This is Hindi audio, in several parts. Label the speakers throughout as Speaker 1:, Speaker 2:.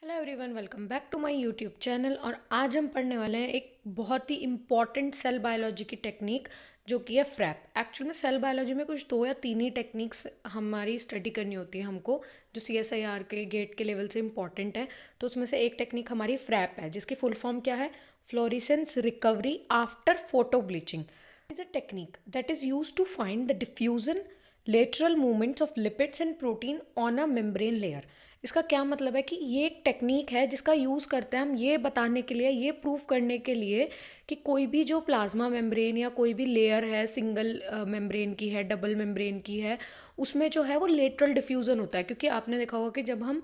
Speaker 1: Hello everyone, welcome back to my YouTube channel. और आज हम पढ़ने वाले हैं एक बहुत ही इम्पॉर्टेंट सेल बायोलॉजी की टेक्निक जो कि है फ्रैप। एक्चुअली में सेल बायोलॉजी में कुछ दो या तीन ही टेक्निक्स हमारी स्टडी करनी होती है हमको, जो CSIR के गेट के लेवल से इम्पॉर्टेंट है। तो उसमें से एक टेक्निक हमारी फ्रैप है, जिसकी फुल फॉर्म क्या है? Fluorescence recovery after photo bleaching is a technique that is use to find the diffusion lateral movements of lipids and protein on a membrane layer. इसका क्या मतलब है कि ये एक टेक्निक है जिसका यूज़ करते हैं हम ये बताने के लिए, ये प्रूव करने के लिए कि कोई भी जो प्लाज्मा मेम्ब्रेन या कोई भी लेयर है, सिंगल मेम्ब्रेन की है, डबल मेम्ब्रेन की है, उसमें जो है वो लेटरल डिफ्यूज़न होता है। क्योंकि आपने देखा होगा कि जब हम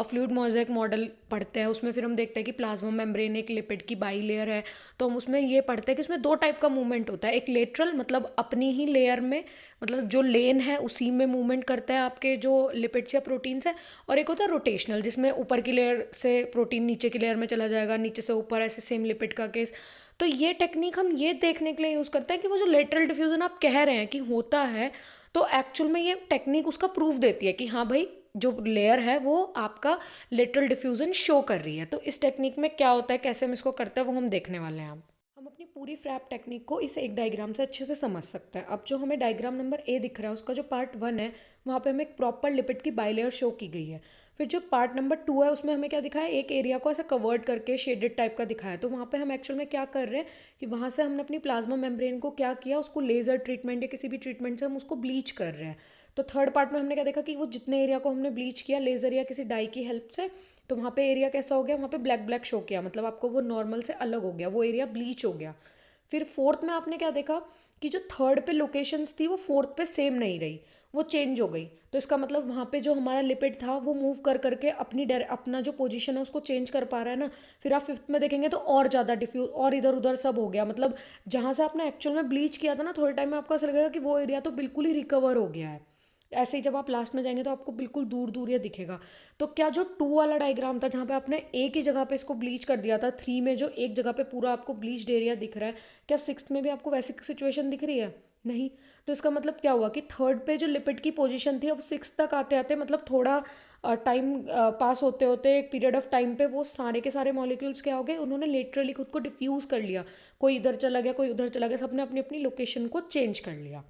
Speaker 1: फ्लूइड मोज़ेक मॉडल पढ़ते हैं उसमें फिर हम देखते हैं कि प्लाज्मा मेम्ब्रेन एक लिपिड की बाई लेयर है। तो हम उसमें ये पढ़ते हैं कि उसमें दो टाइप का मूवमेंट होता है। एक लेटरल, मतलब अपनी ही लेयर में, मतलब जो लेन है उसी में मूवमेंट करता है आपके जो लिपिड्स या प्रोटीन्स है। और एक होता है रोटेशनल, जिसमें ऊपर की लेयर से प्रोटीन नीचे की लेयर में चला जाएगा, नीचे से ऊपर, ऐसे सेम लिपिड का केस। तो ये टेक्निक हम ये देखने के लिए यूज़ करते हैं कि वो जो लेटरल डिफ्यूजन आप कह रहे हैं कि होता है, तो एक्चुअल में ये टेक्निक उसका प्रूफ देती है कि हाँ भाई, जो लेयर है वो आपका लेटरल डिफ्यूजन शो कर रही है। तो इस टेक्निक में क्या होता है, कैसे हम इसको करते हैं, वो हम देखने वाले हैं। हम अपनी पूरी फ्रैप टेक्निक को इस एक डायग्राम से अच्छे से समझ सकते हैं। अब जो हमें डायग्राम नंबर ए दिख रहा है, उसका जो पार्ट 1 है, वहाँ पे हमें एक प्रॉपर लिपिड की बाइलेयर शो की गई है। फिर जो पार्ट नंबर 2 है, उसमें हमें क्या दिखाया, एक एरिया को ऐसे कवर्ड करके शेडेड टाइप का दिखाया। तो वहाँ पे हम एक्चुअल में क्या कर रहे हैं कि वहाँ से हमने अपनी प्लाज्मा मेम्ब्रेन को क्या किया, उसको लेज़र ट्रीटमेंट या किसी भी ट्रीटमेंट से हम उसको ब्लीच कर रहे हैं। तो थर्ड पार्ट में हमने क्या देखा कि वो जितने एरिया को हमने ब्लीच किया लेज़र या किसी डाई की हेल्प से, तो वहाँ पे एरिया कैसा हो गया, वहाँ पे ब्लैक ब्लैक शो किया, मतलब आपको वो नॉर्मल से अलग हो गया, वो एरिया ब्लीच हो गया। फिर फोर्थ में आपने क्या देखा कि जो थर्ड पे लोकेशंस थी वो फोर्थ पे सेम नहीं रही, वो चेंज हो गई। तो इसका मतलब वहाँ पे जो हमारा लिपिड था वो मूव कर करके अपना जो पोजीशन है उसको चेंज कर पा रहा है ना। फिर आप फिफ्थ में देखेंगे तो और ज़्यादा डिफ्यूज और इधर उधर सब हो गया, मतलब जहाँ से आपने एक्चुअल में ब्लीच किया था ना, थोड़े टाइम में आपको ऐसा लगेगा कि वो एरिया तो बिल्कुल ही रिकवर हो गया है। ऐसे ही जब आप लास्ट में जाएंगे तो आपको बिल्कुल दूर दूर ये दिखेगा। तो क्या जो 2 वाला डायग्राम था, जहाँ पे आपने एक ही जगह पे इसको ब्लीच कर दिया था, 3 में जो एक जगह पे पूरा आपको ब्लीच्ड एरिया दिख रहा है, क्या 6th में भी आपको वैसी सिचुएशन दिख रही है? नहीं। तो इसका मतलब क्या हुआ कि थर्ड पे जो लिपिड की पोजीशन थी, अब 6th तक आते आते, मतलब थोड़ा टाइम पास होते होते, एक पीरियड ऑफ टाइम पे वो सारे के सारे मॉलिक्यूल्स क्या हो गए, उन्होंने लिटरली खुद को डिफ्यूज़ कर लिया। कोई इधर चला गया, कोई उधर चला गया, सबने अपनी अपनी लोकेशन को चेंज कर लिया।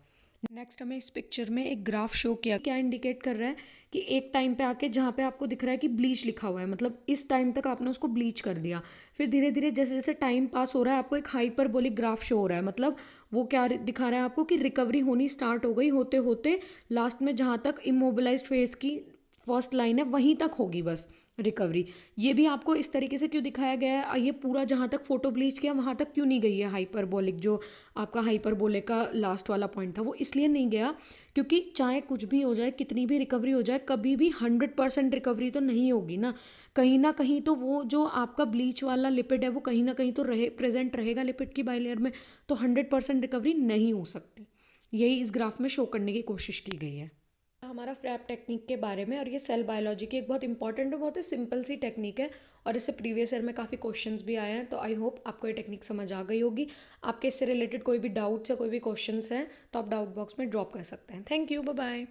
Speaker 1: नेक्स्ट हमें इस पिक्चर में एक ग्राफ शो किया, क्या इंडिकेट कर रहा है कि एक टाइम पे आके जहाँ पे आपको दिख रहा है कि ब्लीच लिखा हुआ है, मतलब इस टाइम तक आपने उसको ब्लीच कर दिया। फिर धीरे धीरे जैसे जैसे टाइम पास हो रहा है, आपको एक हाइपरबोलिक ग्राफ शो हो रहा है, मतलब वो क्या दिखा रहा है आपको कि रिकवरी होनी स्टार्ट हो गई, होते होते लास्ट में जहाँ तक इमोबिलाइज्ड फेज की फर्स्ट लाइन है वहीं तक होगी बस रिकवरी। ये भी आपको इस तरीके से क्यों दिखाया गया है, ये पूरा जहाँ तक फोटो ब्लीच किया वहाँ तक क्यों नहीं गई है हाइपरबोलिक, जो आपका हाइपरबोलिक का लास्ट वाला पॉइंट था, वो इसलिए नहीं गया क्योंकि चाहे कुछ भी हो जाए, कितनी भी रिकवरी हो जाए, कभी भी 100% रिकवरी तो नहीं होगी ना कहीं तो वो जो आपका ब्लीच वाला लिपिड है वो कहीं ना कहीं तो रहे, प्रेजेंट रहेगा लिपिड की बाइलेयर में। तो 100% रिकवरी नहीं हो सकती। यही इस ग्राफ में शो करने की कोशिश की गई है हमारा फ्रैप टेक्निक के बारे में। और ये सेल बायोलॉजी की एक बहुत इंपॉर्टेंट और बहुत ही सिंपल सी टेक्निक है, और इससे प्रीवियस ईयर में काफ़ी क्वेश्चंस भी आए हैं। तो आई होप आपको ये टेक्निक समझ आ गई होगी। आपके इससे रिलेटेड कोई भी डाउट्स या कोई भी क्वेश्चंस हैं तो आप डाउट बॉक्स में ड्रॉप कर सकते हैं। Thank you, bye bye.